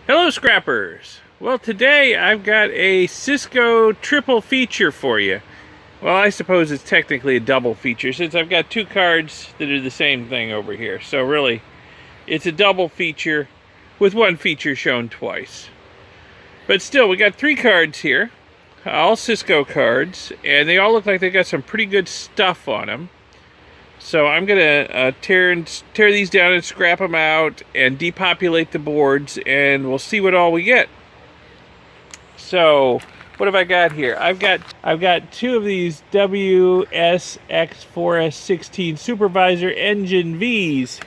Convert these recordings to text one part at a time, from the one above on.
Hello scrappers! Well, today I've got a Cisco triple feature for you. Well, I suppose it's technically a double feature since I've got two cards that are the same thing over here. So really, it's a double feature with one feature shown twice. But still, we got three cards here, all Cisco cards, and they all look like they got some pretty good stuff on them. So I'm gonna tear these down and scrap them out and depopulate the boards, and we'll see what all we get. So what have I got here? I've got two of these WSX4S16 Supervisor Engine Vs,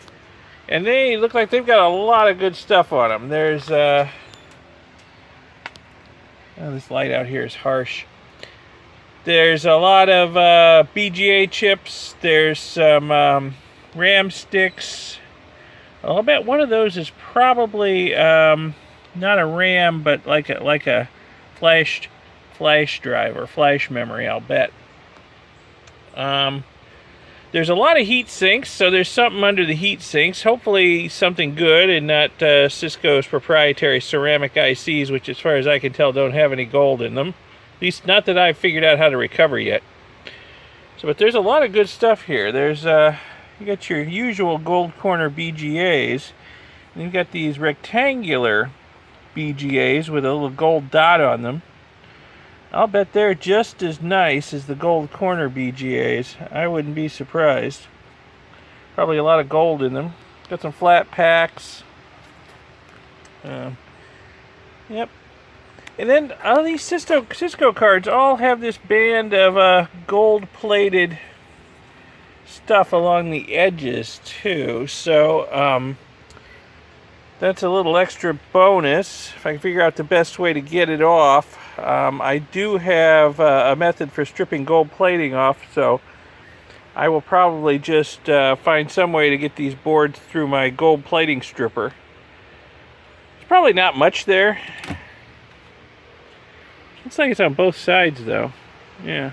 and they look like they've got a lot of good stuff on them. There's oh, this light out here is harsh. There's a lot of BGA chips. There's some RAM sticks. I'll bet one of those is probably not a RAM, but like a flash drive or flash memory. I'll bet. There's a lot of heat sinks, so there's something under the heat sinks. Hopefully something good and not Cisco's proprietary ceramic ICs, which as far as I can tell don't have any gold in them. At least not that I've figured out how to recover yet. So, but there's a lot of good stuff here. There's you got your usual gold corner BGAs, and you've got these rectangular BGAs with a little gold dot on them. I'll bet they're just as nice as the gold corner BGAs. I wouldn't be surprised. Probably a lot of gold in them. Got some flat packs. Yep. And then all these Cisco cards all have this band of gold-plated stuff along the edges too. So that's a little extra bonus if I can figure out the best way to get it off. I do have a method for stripping gold plating off, so I will probably just find some way to get these boards through my gold plating stripper. There's probably not much there. Looks like it's on both sides though. Yeah.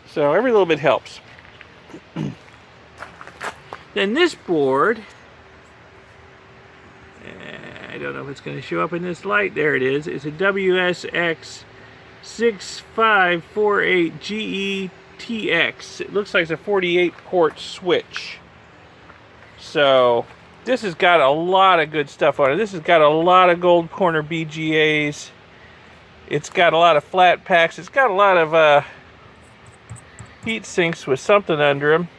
So every little bit helps. Then this board, I don't know if it's going to show up in this light. There it is. It's a WSX6548GETX. It looks like it's a 48 port switch. So this has got a lot of good stuff on it. This has got a lot of gold corner BGAs. It's got a lot of flat packs. It's got a lot of heat sinks with something under them.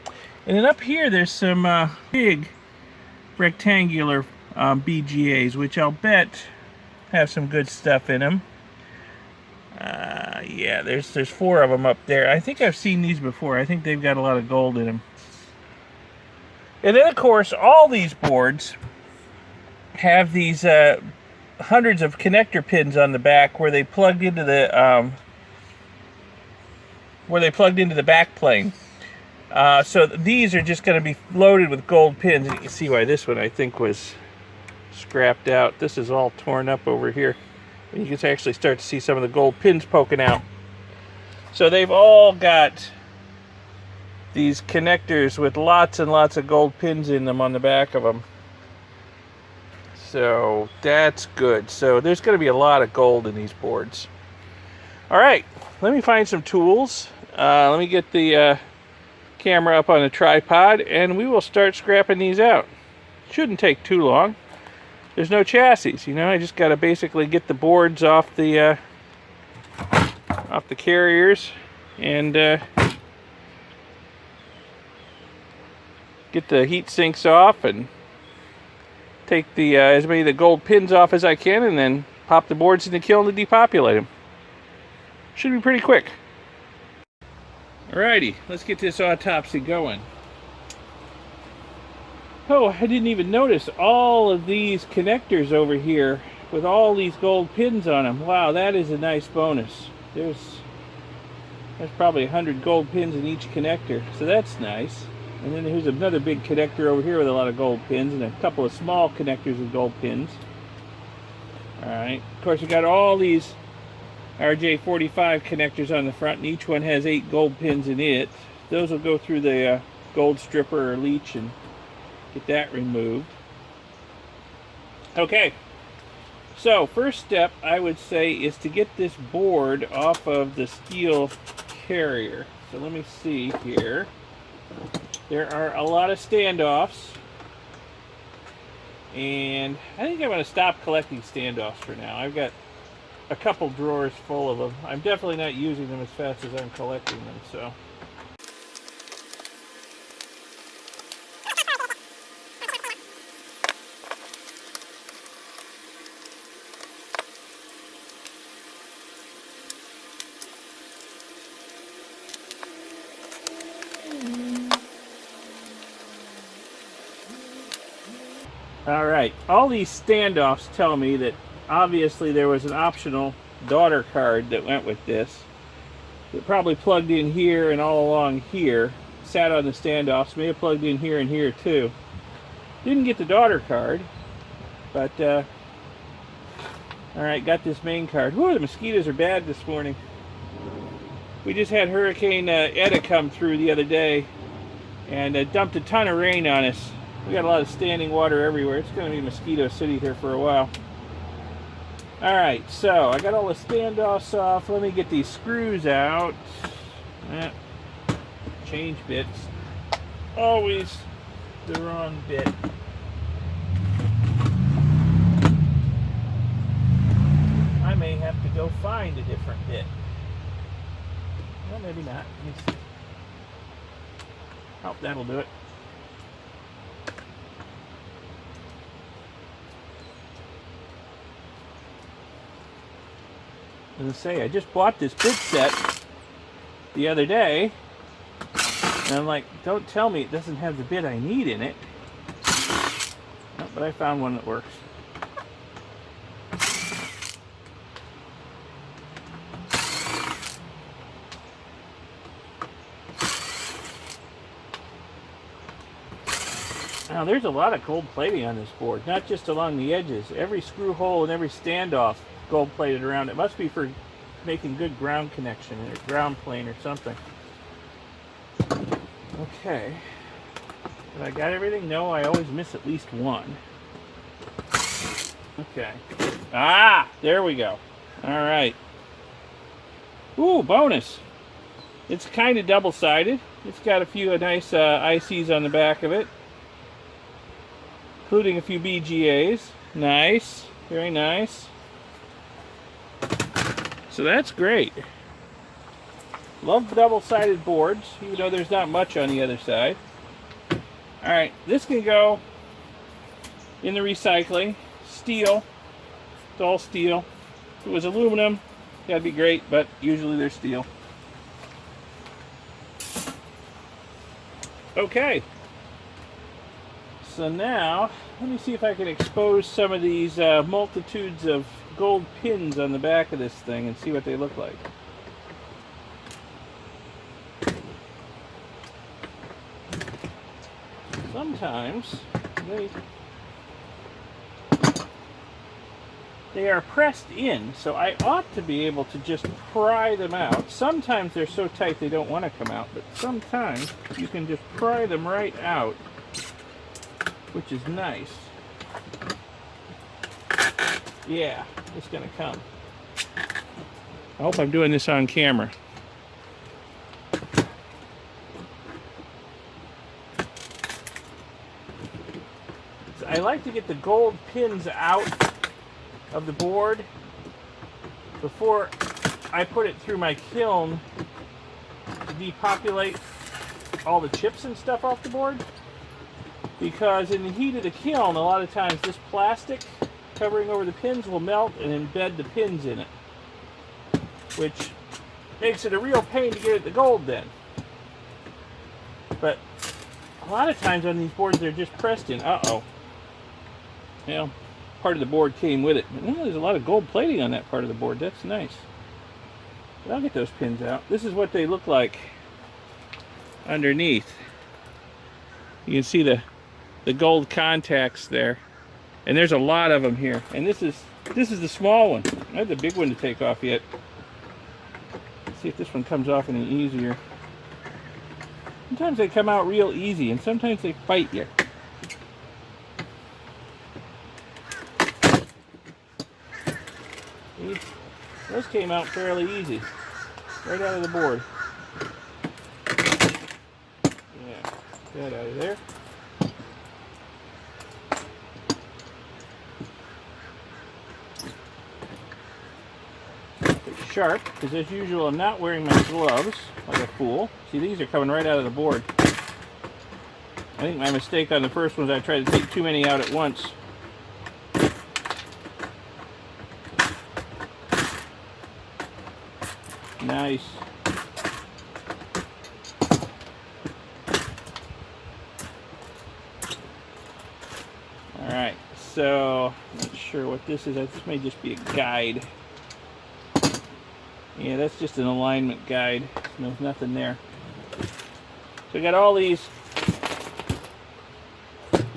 And then up here there's some big rectangular BGAs, which I'll bet have some good stuff in them. Yeah, there's four of them up there. I think I've seen these before. I think they've got a lot of gold in them. And then, of course, all these boards have these hundreds of connector pins on the back where they plugged into the back plane. So these are just going to be loaded with gold pins, and you can see why this one I think was scrapped out. This is all torn up over here, and you can actually start to see some of the gold pins poking out. So they've all got these connectors with lots and lots of gold pins in them on the back of them. So that's good. So there's going to be a lot of gold in these boards. All right, let me find some tools. Let me get the camera up on a tripod, and we will start scrapping these out. Shouldn't take too long. There's no chassis, you know. I just got to basically get the boards off the carriers and get the heat sinks off and take the as many of the gold pins off as I can, and then pop the boards in the kiln to depopulate them. Should be pretty quick. Alrighty, let's get this autopsy going. Oh, I didn't even notice all of these connectors over here with all these gold pins on them. Wow, that is a nice bonus. There's probably 100 gold pins in each connector, so that's nice. And then here's another big connector over here with a lot of gold pins, and a couple of small connectors with gold pins. Alright, of course we got all these RJ45 connectors on the front, and each one has 8 gold pins in it. Those will go through the gold stripper or leach and get that removed. Okay, so first step I would say is to get this board off of the steel carrier. So let me see here. There are a lot of standoffs, and I think I'm going to stop collecting standoffs for now. I've got a couple drawers full of them. I'm definitely not using them as fast as I'm collecting them, so. Alright, all these standoffs tell me that obviously there was an optional daughter card that went with this. It probably plugged in here and all along here. Sat on the standoffs, may have plugged in here and here too. Didn't get the daughter card, but alright, got this main card. Whew, the mosquitoes are bad this morning. We just had Hurricane Eta come through the other day and dumped a ton of rain on us. We got a lot of standing water everywhere. It's going to be Mosquito City here for a while. Alright, so I got all the standoffs off. Let me get these screws out. Change bits. Always the wrong bit. I may have to go find a different bit. Well, maybe not. Let me see. Oh, that'll do it. As I say, I just bought this bit set the other day, and I'm like, don't tell me it doesn't have the bit I need in it. No, but I found one that works. Now there's a lot of gold plating on this board, not just along the edges. Every screw hole and every standoff gold plated around. It must be for making good ground connection or ground plane or something. Okay. Have I got everything? No, I always miss at least one. Okay. Ah, there we go. All right. Ooh, bonus. It's kind of double-sided. It's got a few nice ICs on the back of it, including a few BGAs. Nice. Very nice. So that's great. Love double-sided boards, even though there's not much on the other side. Alright, this can go in the recycling. Steel. It's all steel. If it was aluminum, that'd be great, but usually they're steel. Okay. So now, let me see if I can expose some of these multitudes of gold pins on the back of this thing and see what they look like. Sometimes they are pressed in, so I ought to be able to just pry them out. Sometimes they're so tight they don't want to come out, but sometimes you can just pry them right out, which is nice. Yeah, it's gonna come. I hope I'm doing this on camera. So I like to get the gold pins out of the board before I put it through my kiln to depopulate all the chips and stuff off the board. Because in the heat of the kiln, a lot of times this plastic covering over the pins will melt and embed the pins in it, which makes it a real pain to get at the gold then. But a lot of times on these boards they're just pressed in. Uh-oh. Well, part of the board came with it. But there's a lot of gold plating on that part of the board. That's nice. But I'll get those pins out. This is what they look like underneath. You can see the gold contacts there. And there's a lot of them here. And this is the small one. I have the big one to take off yet. Let's see if this one comes off any easier. Sometimes they come out real easy, and sometimes they fight you. Those came out fairly easy, right out of the board. Yeah, get that out of there. It's sharp, because as usual I'm not wearing my gloves like a fool. See, these are coming right out of the board. I think my mistake on the first one is I tried to take too many out at once. Nice. Alright, so not sure what this is. This may just be a guide. Yeah, that's just an alignment guide. No, nothing there. So I got all these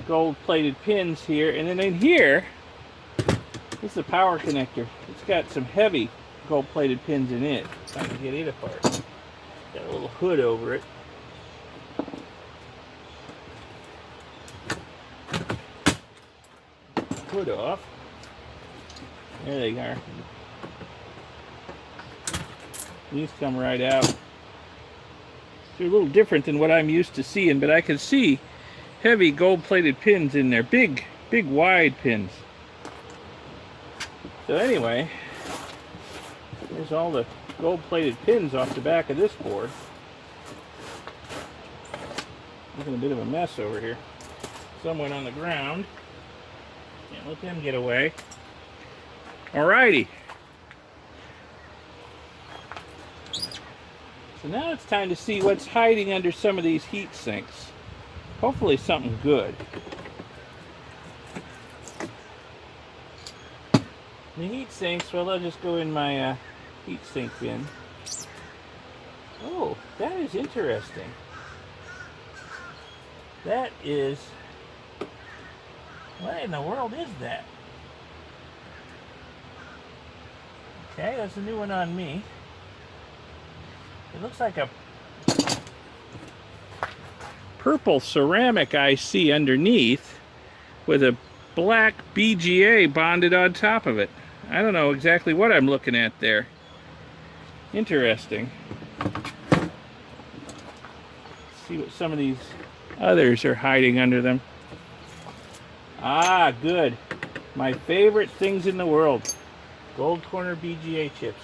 gold-plated pins here, and then in here, this is a power connector. It's got some heavy gold-plated pins in it. If I can get it apart. Got a little hood over it. Hood off. There they are. These come right out. They're a little different than what I'm used to seeing, but I can see heavy gold-plated pins in there. Big, wide pins. So anyway, there's all the gold-plated pins off the back of this board. Making a bit of a mess over here. Some went on the ground. Can't let them get away. Alrighty. So now it's time to see what's hiding under some of these heat sinks. Hopefully something good. The heat sinks, well, I'll just go in my heat sink bin. Oh, that is interesting. That is... what in the world is that? Okay, that's a new one on me. It looks like a purple ceramic I see underneath with a black BGA bonded on top of it. I don't know exactly what I'm looking at there. Interesting. Let's see what some of these others are hiding under them. Ah, good. My favorite things in the world. Gold corner BGA chips.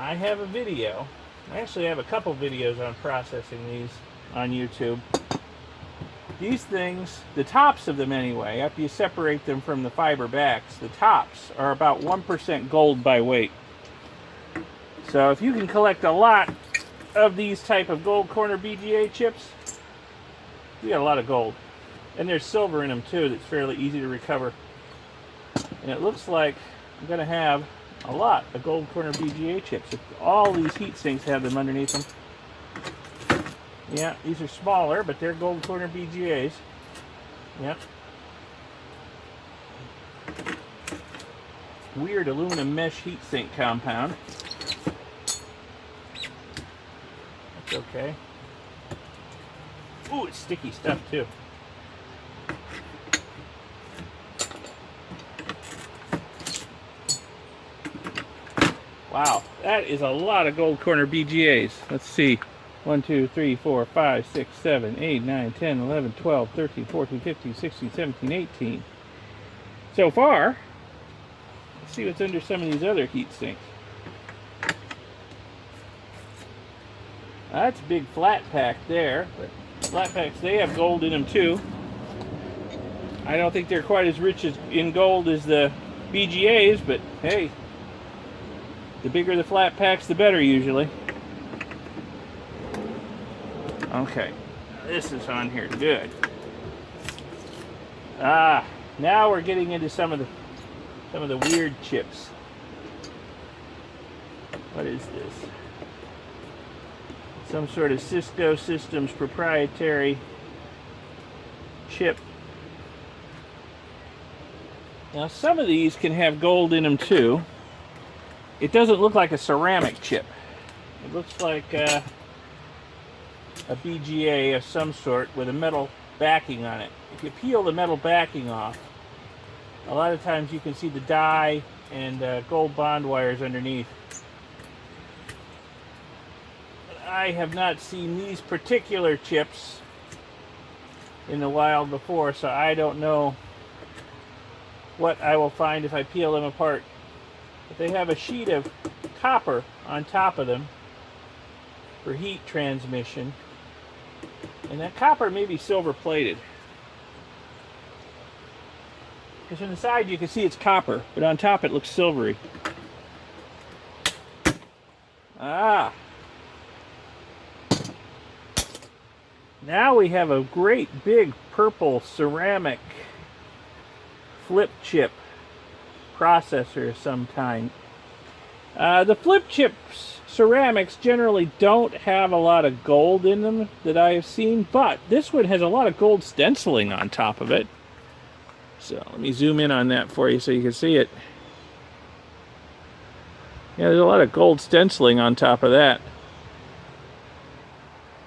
I have a video. I actually have a couple videos on processing these on YouTube. These things, the tops of them anyway, after you separate them from the fiber backs, the tops are about 1% gold by weight. So if you can collect a lot of these type of gold corner BGA chips, you got a lot of gold. And there's silver in them too that's fairly easy to recover. And it looks like I'm going to have a lot of gold corner BGA chips. All these heat sinks have them underneath them. Yeah, these are smaller, but they're gold corner BGAs. Yep. Weird aluminum mesh heat sink compound. That's okay. Ooh, it's sticky stuff too. Wow, that is a lot of gold corner BGAs. Let's see. 1, 2, 3, 4, 5, 6, 7, 8, 9, 10, 11, 12, 13, 14, 15, 16, 17, 18. So far, let's see what's under some of these other heat sinks. That's a big flat pack there. But flat packs, they have gold in them too. I don't think they're quite as rich in gold as the BGAs, but hey, the bigger the flat packs, the better usually. Okay, this is on here good. Ah, now we're getting into some of the weird chips. What is this? Some sort of Cisco Systems proprietary chip. Now some of these can have gold in them too. It doesn't look like a ceramic chip. It looks like a BGA of some sort with a metal backing on it. If you peel the metal backing off, a lot of times you can see the die and gold bond wires underneath. But I have not seen these particular chips in the wild before, so I don't know what I will find if I peel them apart. But they have a sheet of copper on top of them for heat transmission, and that copper may be silver plated, because from the side you can see it's copper, but on top it looks silvery. Ah, now we have a great big purple ceramic flip chip processor of some kind. The flip chips ceramics generally don't have a lot of gold in them that I have seen, but this one has a lot of gold stenciling on top of it. So let me zoom in on that for you so you can see it. Yeah, there's a lot of gold stenciling on top of that.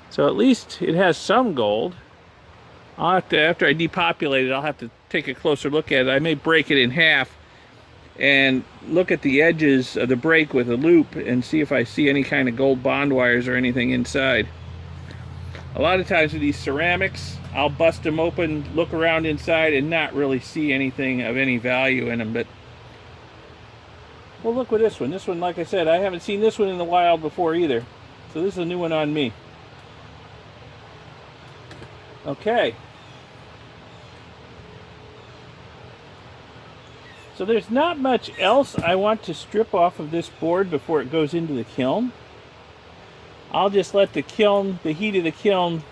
So at least it has some gold. I'll have to, after I depopulate it, I'll have to take a closer look at it. I may break it in half and look at the edges of the break with a loop and see if I see any kind of gold bond wires or anything inside. A lot of times with these ceramics, I'll bust them open, look around inside, and not really see anything of any value in them. But well, look with this one. This one, like I said, I haven't seen this one in the wild before either. So this is a new one on me. Okay. So there's not much else I want to strip off of this board before it goes into the kiln. I'll just let the kiln, the heat of the kiln,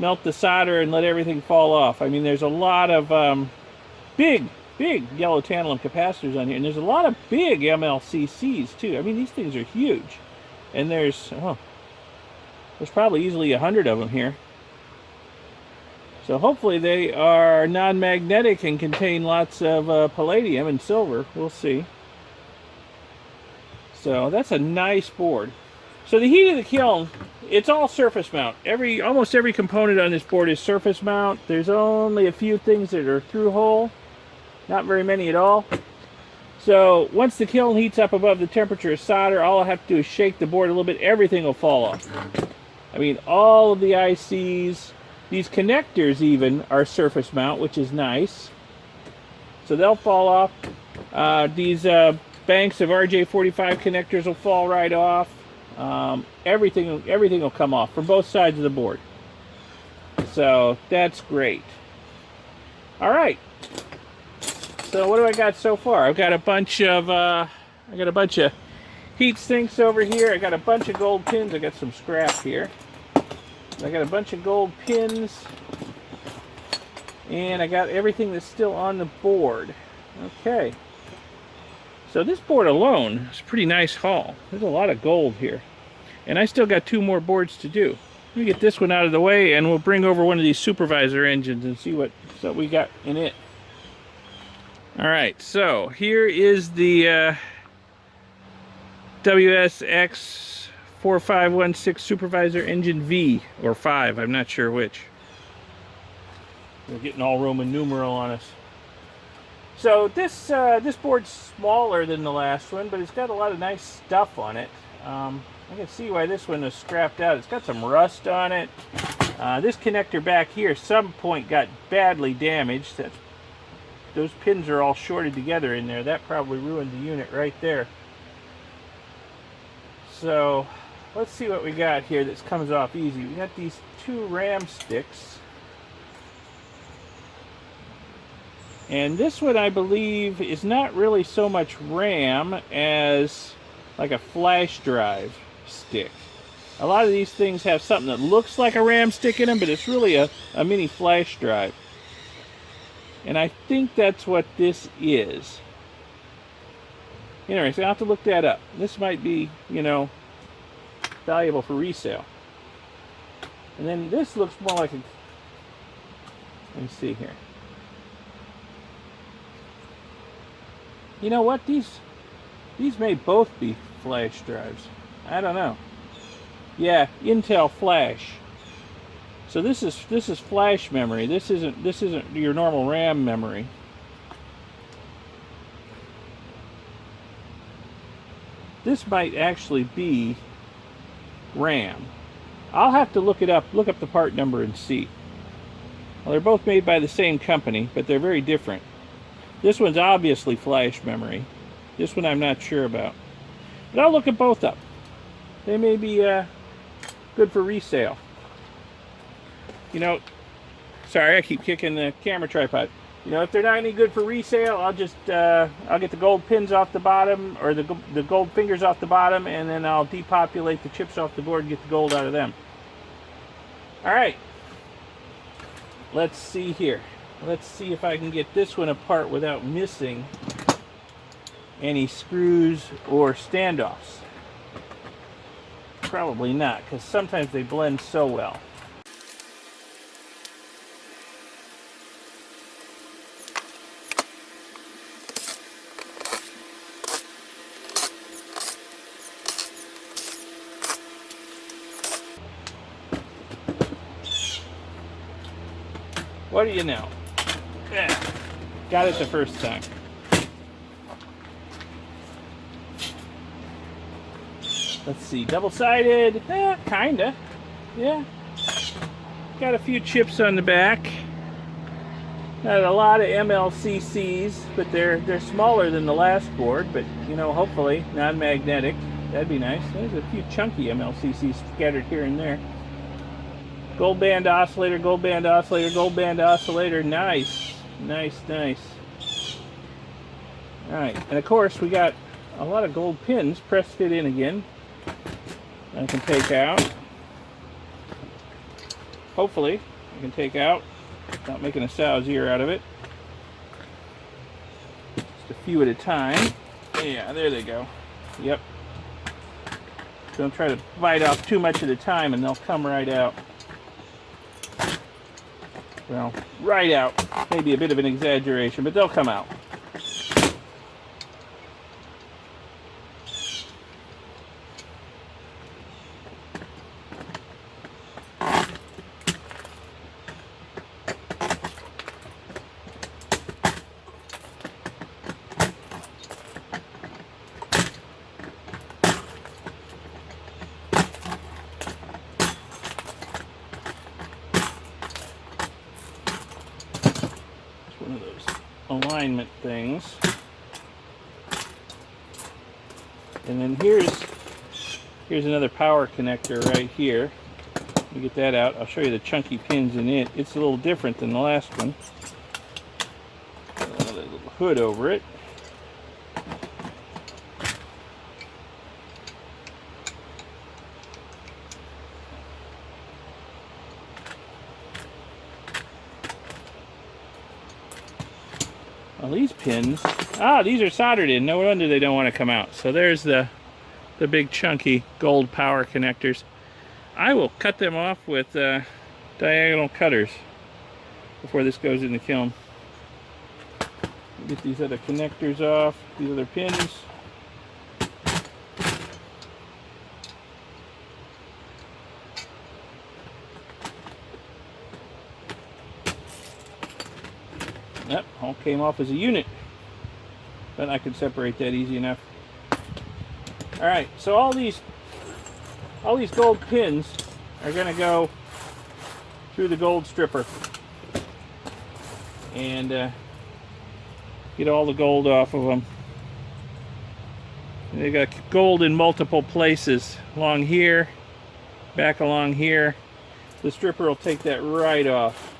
melt the solder and let everything fall off. I mean, there's a lot of big yellow tantalum capacitors on here, and there's a lot of big MLCCs too. I mean, these things are huge, and there's probably easily 100 of them here. So hopefully they are non-magnetic and contain lots of palladium and silver. We'll see. So that's a nice board. So the heat of the kiln, it's all surface mount. Almost every component on this board is surface mount. There's only a few things that are through hole. Not very many at all. So once the kiln heats up above the temperature of solder, all I have to do is shake the board a little bit. Everything will fall off. I mean, all of the ICs, these connectors even are surface mount, which is nice. So they'll fall off. These banks of RJ45 connectors will fall right off. Everything will come off from both sides of the board. So that's great. All right. So what do I got so far? I've got a bunch of heat sinks over here. I got a bunch of gold pins. I got some scrap here. I got a bunch of gold pins, and I got everything that's still on the board. Okay. So this board alone is a pretty nice haul. There's a lot of gold here. And I still got 2 more boards to do. Let me get this one out of the way, and we'll bring over one of these Supervisor engines and see what we got in it. Alright, so here is the WSX 4516 Supervisor Engine V, or 5, I'm not sure which. We're getting all Roman numeral on us. So this board's smaller than the last one, but it's got a lot of nice stuff on it. I can see why this one was scrapped out. It's got some rust on it. This connector back here at some point got badly damaged. Those pins are all shorted together in there. That probably ruined the unit right there. So let's see what we got here that comes off easy. We got these 2 RAM sticks. And this one, I believe, is not really so much RAM as like a flash drive stick. A lot of these things have something that looks like a RAM stick in them, but it's really a mini flash drive. And I think that's what this is. Anyway, so I'll have to look that up. This might be, you know, valuable for resale. And then this looks more like a... Let me see here. You know what? These may both be flash drives. I don't know. Yeah, Intel flash. So this is flash memory. This isn't your normal RAM memory. this might actually be RAM. I'll have to look it up, look up the part number and see. Well, they're both made by the same company, but they're very different. This one's obviously flash memory. This one I'm not sure about. But I'll look at both up. They may be good for resale. You know, sorry, I keep kicking the camera tripod. You know, if they're not any good for resale, I'll just I'll get the gold pins off the bottom, or the gold fingers off the bottom, and then I'll depopulate the chips off the board and get the gold out of them. All right, let's see here. Let's see if I can get this one apart without missing any screws or standoffs. Probably not, because sometimes they blend so well. What do you know? Yeah, got it the first time. Let's see, double-sided, kinda, yeah. Got a few chips on the back. Got a lot of MLCCs, but they're smaller than the last board, but you know, hopefully non-magnetic. That'd be nice. There's a few chunky MLCCs scattered here and there. Gold band oscillator, gold band oscillator, gold band oscillator. Nice, nice, nice. All right, and of course we got a lot of gold pins press fit in again. I can take out. Hopefully, I can take out without making a sow's ear out of it. Just a few at a time. Yeah, there they go. Yep. Don't try to bite off too much at a time and they'll come right out. Well, right out. Maybe a bit of an exaggeration, but they'll come out. One of those alignment things. And then here's another power connector right here. Let me get that out. I'll show you the chunky pins in it. It's a little different than the last one. Another little hood over it. Well, these pins, these are soldered in. No wonder they don't want to come out. So there's the big chunky gold power connectors. I will cut them off with diagonal cutters before this goes in the kiln. Get these other connectors off, these other pins. Yep, all came off as a unit, but I could separate that easy enough. All right, so all these gold pins are going to go through the gold stripper and get all the gold off of them. And they got gold in multiple places, along here, back along here. The stripper will take that right off.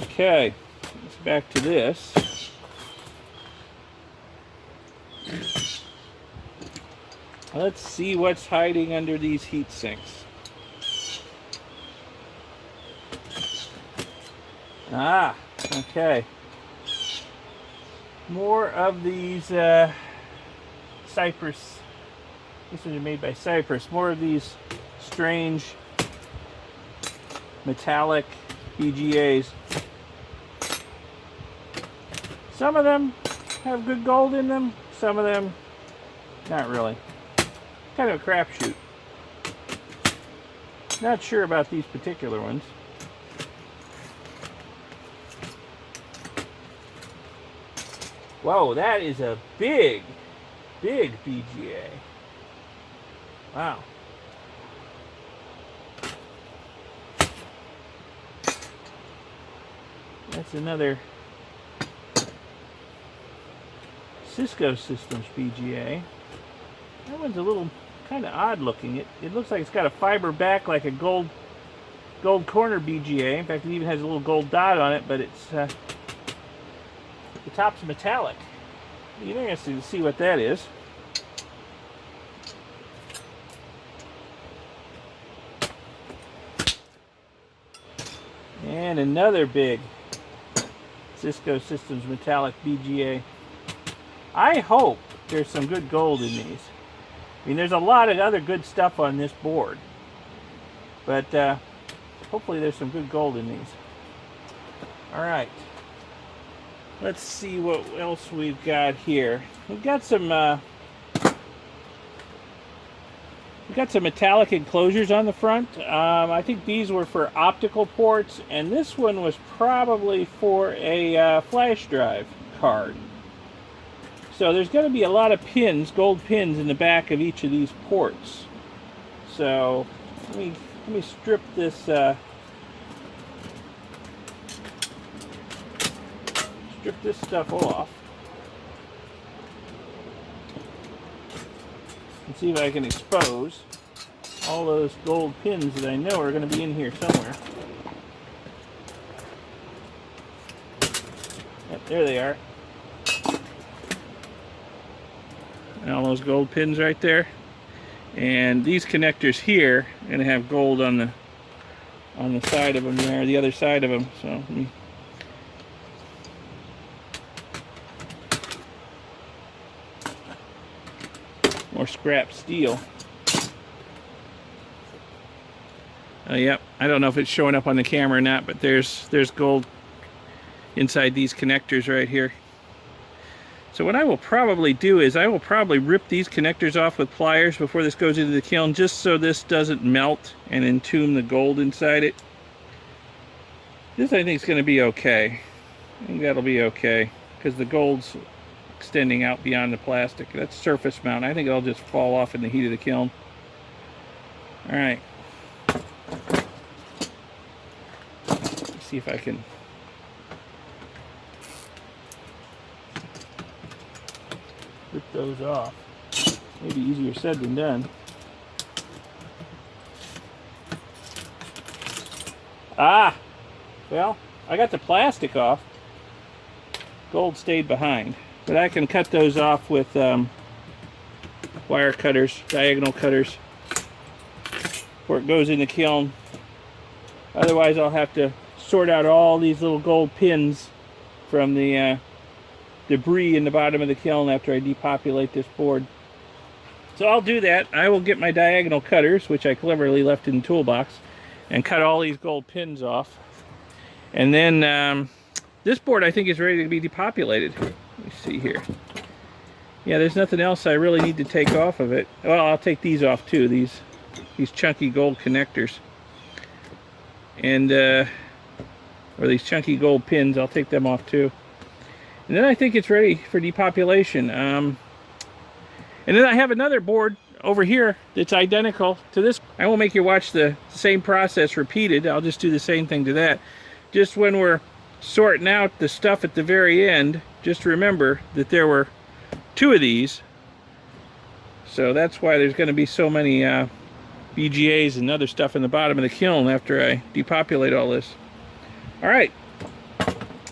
Okay. Back to this. Let's see what's hiding under these heat sinks. Okay. More of these Cypress. These ones are made by Cypress. More of these strange metallic VGAs. Some of them have good gold in them, some of them not really. Kind of a crapshoot. Not sure about these particular ones. Whoa, that is a big Big BGA. Wow. That's another Cisco Systems BGA. That one's a little kind of odd looking. It looks like it's got a fiber back like a gold corner BGA. In fact, it even has a little gold dot on it, but it's the top's metallic. You're interested to see what that is. And another big Cisco Systems metallic BGA. I hope there's some good gold in these. I mean, there's a lot of other good stuff on this board, but hopefully there's some good gold in these. All right, let's see what else we've got here. We've got some metallic enclosures on the front. I think these were for optical ports, and this one was probably for a flash drive card. So there's going to be a lot of pins, gold pins, in the back of each of these ports. So let me strip this stuff off and see if I can expose all those gold pins that I know are going to be in here somewhere. Yep, there they are. And all those gold pins right there. And these connectors here are going to have gold on the side of them there, the other side of them. So let me more scrap steel. Yep, I don't know if it's showing up on the camera or not, but there's gold inside these connectors right here. So what I will probably do is I will probably rip these connectors off with pliers before this goes into the kiln, just so this doesn't melt and entomb the gold inside it. This I think is going to be okay. I think that'll be okay because the gold's extending out beyond the plastic. That's surface mount. I think it'll just fall off in the heat of the kiln. All right. Let's see if I can rip those off. Maybe easier said than done. Ah! Well, I got the plastic off. Gold stayed behind. But I can cut those off with wire cutters, diagonal cutters, before it goes in the kiln. Otherwise, I'll have to sort out all these little gold pins from the debris in the bottom of the kiln after I depopulate this board. So I'll do that. I will get my diagonal cutters, which I cleverly left in the toolbox, and cut all these gold pins off. And then this board I think is ready to be depopulated. Let me see here. Yeah, there's nothing else I really need to take off of it. Well, I'll take these off too, these chunky gold connectors. And or these chunky gold pins, I'll take them off too. And then I think it's ready for depopulation. And then I have another board over here that's identical to this. I won't make you watch the same process repeated. I'll just do the same thing to that. Just when we're sorting out the stuff at the very end, just remember that there were two of these. So that's why there's going to be so many BGAs and other stuff in the bottom of the kiln after I depopulate all this. All right.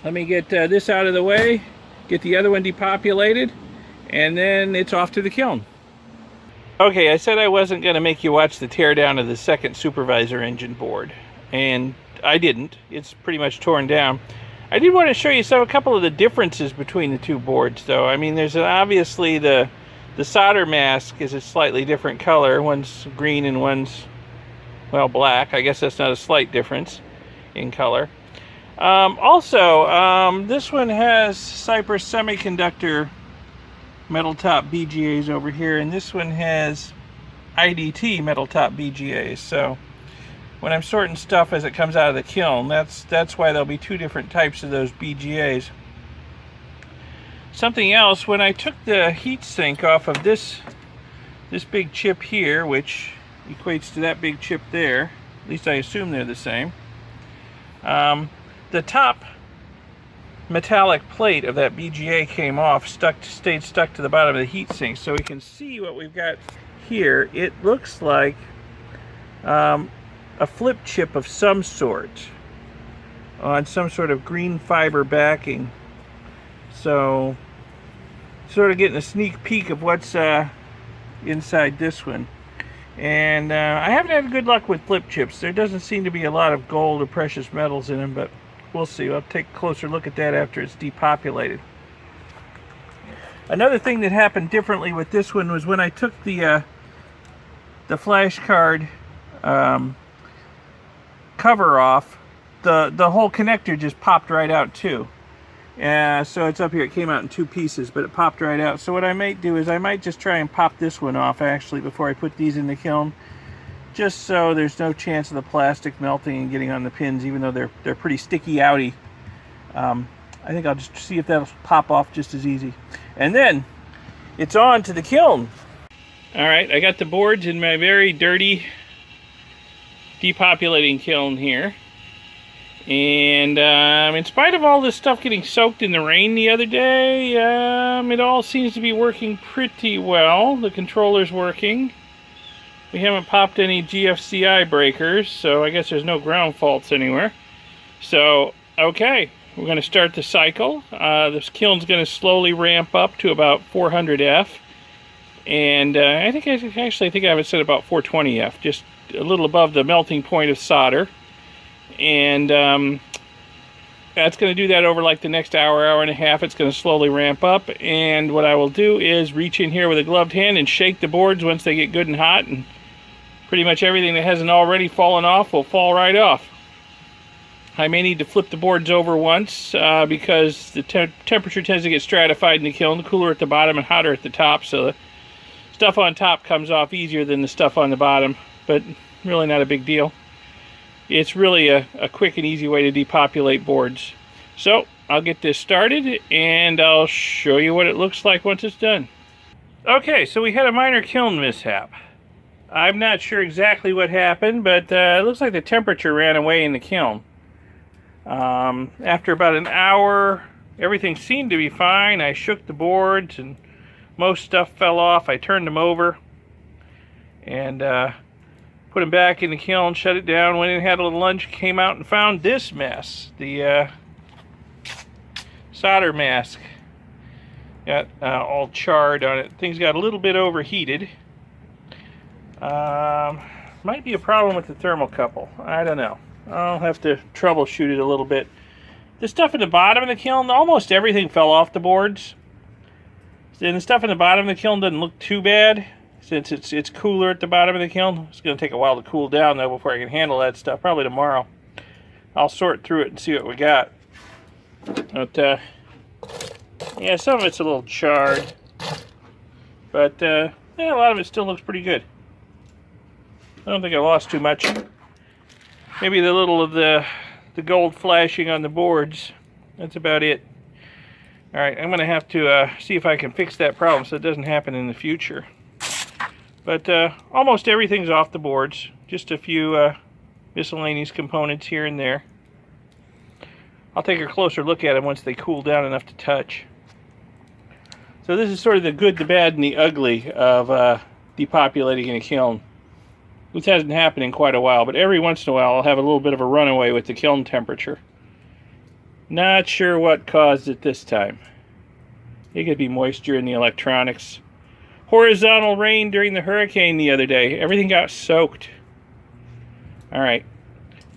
Let me get this out of the way, get the other one depopulated, and then it's off to the kiln. Okay, I said I wasn't going to make you watch the teardown of the second Supervisor engine board, and I didn't. It's pretty much torn down. I did want to show you a couple of the differences between the two boards, though. I mean, there's obviously the solder mask is a slightly different color. One's green and one's, well, black. I guess that's not a slight difference in color. This one has Cypress Semiconductor metal top BGAs over here, and this one has IDT metal top BGAs. So when I'm sorting stuff as it comes out of the kiln, that's why there'll be two different types of those BGAs. Something else, when I took the heat sink off of this big chip here, which equates to that big chip there, at least I assume they're the same, the top metallic plate of that BGA came off, stayed stuck to the bottom of the heat sink. So we can see what we've got here. It looks like a flip chip of some sort on some sort of green fiber backing. So sort of getting a sneak peek of what's inside this one. And I haven't had good luck with flip chips. There doesn't seem to be a lot of gold or precious metals in them, but we'll see. I'll take a closer look at that after it's depopulated. Another thing that happened differently with this one was when I took the flash card cover off, the whole connector just popped right out too. So it's up here. It came out in two pieces, but it popped right out. So what I might do is I might just try and pop this one off actually before I put these in the kiln, just so there's no chance of the plastic melting and getting on the pins, even though they're pretty sticky outy. I think I'll just see if that'll pop off just as easy. And then it's on to the kiln. All right, I got the boards in my very dirty depopulating kiln here. And in spite of all this stuff getting soaked in the rain the other day, it all seems to be working pretty well. The controller's working. We haven't popped any GFCI breakers, so I guess there's no ground faults anywhere. So, okay, we're going to start the cycle. This kiln's going to slowly ramp up to about 400F. And I think I have it set about 420F, just a little above the melting point of solder. And that's going to do that over like the next hour and a half. It's going to slowly ramp up, and what I will do is reach in here with a gloved hand and shake the boards once they get good and hot, and pretty much everything that hasn't already fallen off will fall right off. I may need to flip the boards over once because the temperature tends to get stratified in the kiln, cooler at the bottom and hotter at the top, so the stuff on top comes off easier than the stuff on the bottom, but really not a big deal. It's really a quick and easy way to depopulate boards. So I'll get this started and I'll show you what it looks like once it's done. Okay, so we had a minor kiln mishap. I'm not sure exactly what happened, but it looks like the temperature ran away in the kiln. After about an hour, everything seemed to be fine. I shook the boards and most stuff fell off. I turned them over and put them back in the kiln, shut it down, went in, had a little lunch, came out and found this mess. The solder mask got all charred on it. Things got a little bit overheated. Might be a problem with the thermocouple. I don't know. I'll have to troubleshoot it a little bit. The stuff at the bottom of the kiln, almost everything fell off the boards. And the stuff in the bottom of the kiln doesn't look too bad, since it's cooler at the bottom of the kiln. It's going to take a while to cool down, though, before I can handle that stuff. Probably tomorrow. I'll sort through it and see what we got. But, yeah, some of it's a little charred. But, yeah, a lot of it still looks pretty good. I don't think I lost too much. Maybe the little of the gold flashing on the boards. That's about it. Alright, I'm going to have to see if I can fix that problem so it doesn't happen in the future. But almost everything's off the boards. Just a few miscellaneous components here and there. I'll take a closer look at them once they cool down enough to touch. So this is sort of the good, the bad, and the ugly of depopulating in a kiln. This hasn't happened in quite a while, but every once in a while I'll have a little bit of a runaway with the kiln temperature. Not sure what caused it this time. It could be moisture in the electronics. Horizontal rain during the hurricane the other day. Everything got soaked. Alright,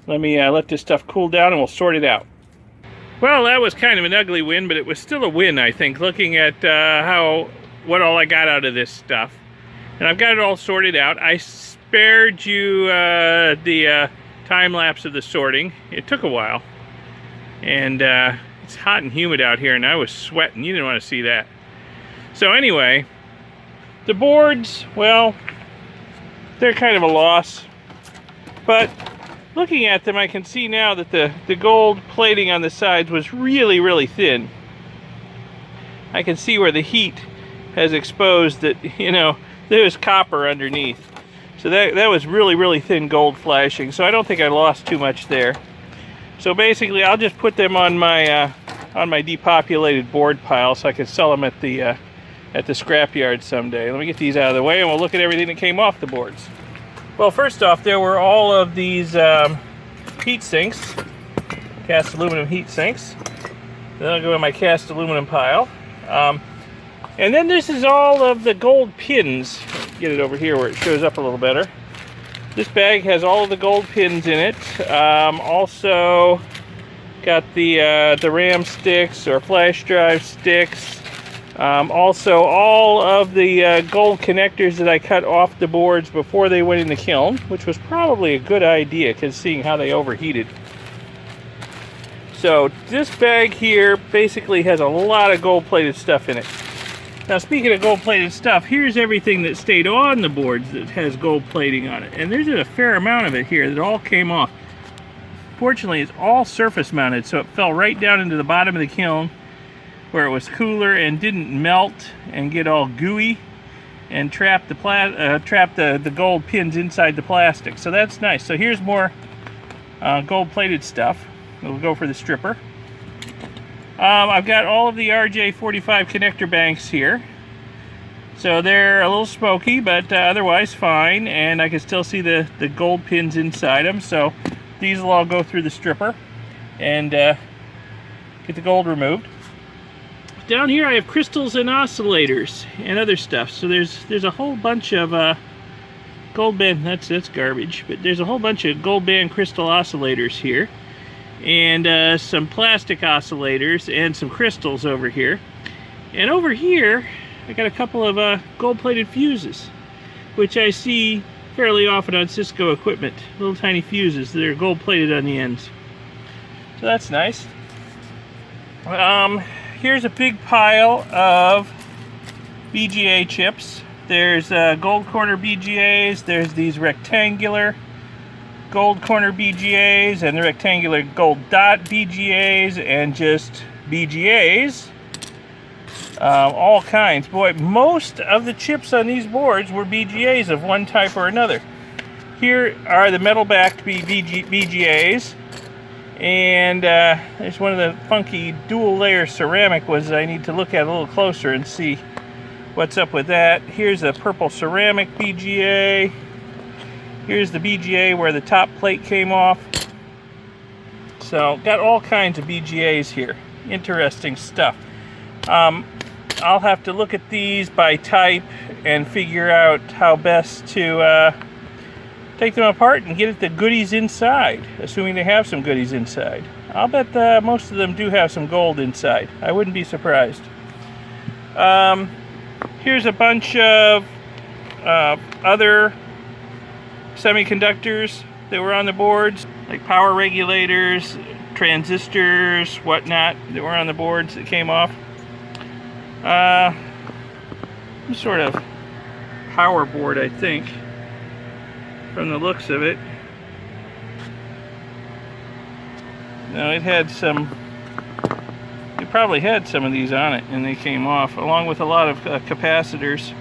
let me let this stuff cool down and we'll sort it out. Well, that was kind of an ugly win, but it was still a win, I think, looking at what all I got out of this stuff. And I've got it all sorted out. I spared you the time lapse of the sorting. It took a while. And it's hot and humid out here, and I was sweating. You didn't want to see that. So anyway, the boards, well, they're kind of a loss. But looking at them, I can see now that the gold plating on the sides was really, really thin. I can see where the heat has exposed that, you know, there's copper underneath. So that was really, really thin gold flashing. So I don't think I lost too much there. So basically, I'll just put them on my depopulated board pile so I can sell them at the scrapyard someday. Let me get these out of the way and we'll look at everything that came off the boards. Well, first off, there were all of these heat sinks, cast aluminum heat sinks. Then I'll go in my cast aluminum pile. And then this is all of the gold pins. Get it over here where it shows up a little better. This bag has all of the gold pins in it. Also got the RAM sticks or flash drive sticks. Also all of the gold connectors that I cut off the boards before they went in the kiln, which was probably a good idea because seeing how they overheated. So this bag here basically has a lot of gold-plated stuff in it. Now, speaking of gold-plated stuff, here's everything that stayed on the boards that has gold plating on it. And there's a fair amount of it here that all came off. Fortunately, it's all surface mounted, so it fell right down into the bottom of the kiln where it was cooler and didn't melt and get all gooey and trap the gold pins inside the plastic. So that's nice. So here's more gold-plated stuff. We'll go for the stripper. I've got all of the RJ45 connector banks here. So they're a little smoky, but otherwise fine. And I can still see the gold pins inside them. So these will all go through the stripper and get the gold removed. Down here I have crystals and oscillators and other stuff. So there's a whole bunch of gold band, that's garbage, but there's a whole bunch of gold band crystal oscillators here. And some plastic oscillators and some crystals over here. And over here, I got a couple of gold-plated fuses, which I see fairly often on Cisco equipment. Little tiny fuses that are gold-plated on the ends. So that's nice. Here's a big pile of BGA chips. There's gold corner BGAs. There's these rectangular gold corner BGAs and the rectangular gold dot BGAs and just BGAs. All kinds. Boy, most of the chips on these boards were BGAs of one type or another. Here are the metal-backed BGAs. And there's one of the funky dual-layer ceramic ones that I need to look at a little closer and see what's up with that. Here's a purple ceramic BGA. Here's the BGA where the top plate came off. So, got all kinds of BGAs here. Interesting stuff. I'll have to look at these by type and figure out how best to take them apart and get at the goodies inside, assuming they have some goodies inside. I'll bet most of them do have some gold inside. I wouldn't be surprised. Here's a bunch of other semiconductors that were on the boards, like power regulators, transistors, whatnot, that were on the boards that came off. Some sort of power board, I think, from the looks of it. No, it had some, it probably had some of these on it and they came off, along with a lot of capacitors.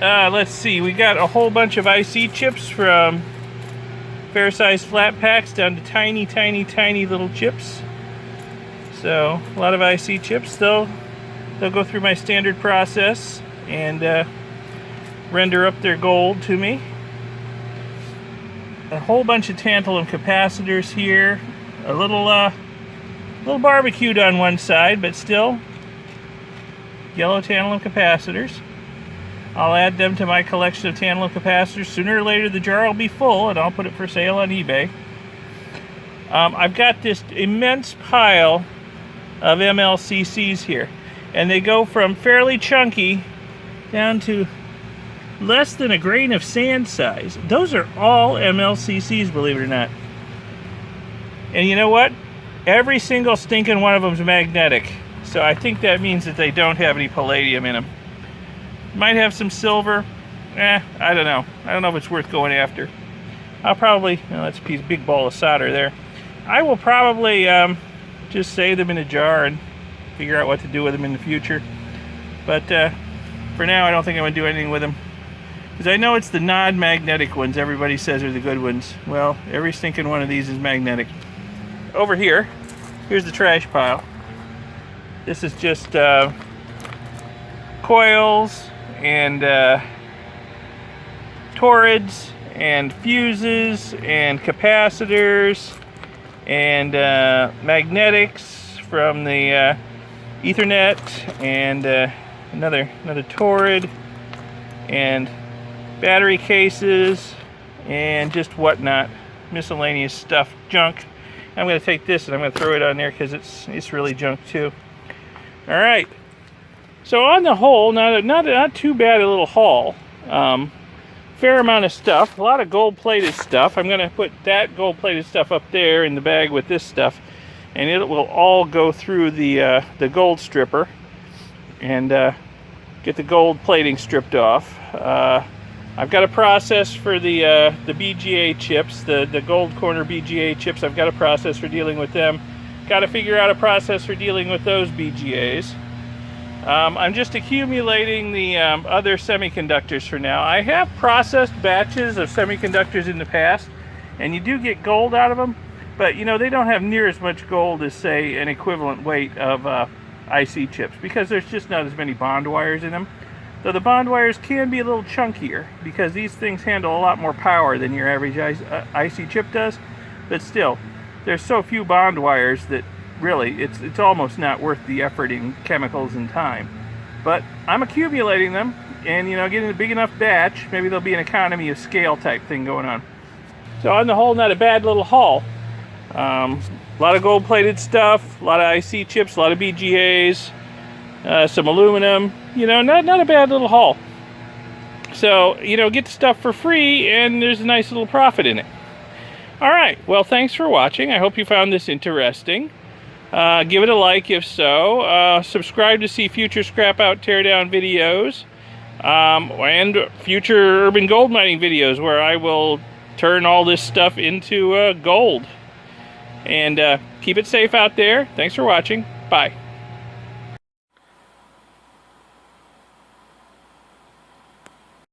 Let's see, we got a whole bunch of IC chips from fair-sized flat packs down to tiny, tiny, tiny little chips. So, a lot of IC chips. They'll go through my standard process and render up their gold to me. A whole bunch of tantalum capacitors here. A little barbecued on one side, but still yellow tantalum capacitors. I'll add them to my collection of tantalum capacitors. Sooner or later the jar will be full and I'll put it for sale on eBay. I've got this immense pile of MLCCs here. And they go from fairly chunky down to less than a grain of sand size. Those are all MLCCs, believe it or not. And you know what? Every single stinking one of them is magnetic. So I think that means that they don't have any palladium in them. Might have some silver. I don't know. I don't know if it's worth going after. I'll probably, that's a big ball of solder there. I will probably just save them in a jar and figure out what to do with them in the future. But for now, I don't think I'm going to do anything with them. Because I know it's the non-magnetic ones everybody says are the good ones. Well, every stinking one of these is magnetic. Over here, here's the trash pile. This is just coils and torids and fuses and capacitors and magnetics from the Ethernet and another torid and battery cases and just whatnot, miscellaneous stuff, junk. I'm going to take this and I'm going to throw it on there because it's really junk too. All right. So on the whole, not too bad a little haul. Fair amount of stuff, a lot of gold-plated stuff. I'm going to put that gold-plated stuff up there in the bag with this stuff, and it will all go through the gold stripper and get the gold plating stripped off. I've got a process for the BGA chips, the gold corner BGA chips. I've got a process for dealing with them. Got to figure out a process for dealing with those BGAs. I'm just accumulating the other semiconductors for now. I have processed batches of semiconductors in the past, and you do get gold out of them, but you know, they don't have near as much gold as, say, an equivalent weight of IC chips, because there's just not as many bond wires in them. Though the bond wires can be a little chunkier, because these things handle a lot more power than your average IC chip does, but still, there's so few bond wires that really, it's almost not worth the effort in chemicals and time. But I'm accumulating them, and you know, getting a big enough batch, maybe there'll be an economy of scale type thing going on. So on the whole, not a bad little haul. A lot of gold-plated stuff, a lot of IC chips, a lot of BGAs, some aluminum. You know, not a bad little haul. So, you know, get the stuff for free, and there's a nice little profit in it. All right, well, thanks for watching. I hope you found this interesting. Give it a like if so. Subscribe to see future scrap out teardown videos and future urban gold mining videos where I will turn all this stuff into gold. And keep it safe out there. Thanks for watching. Bye.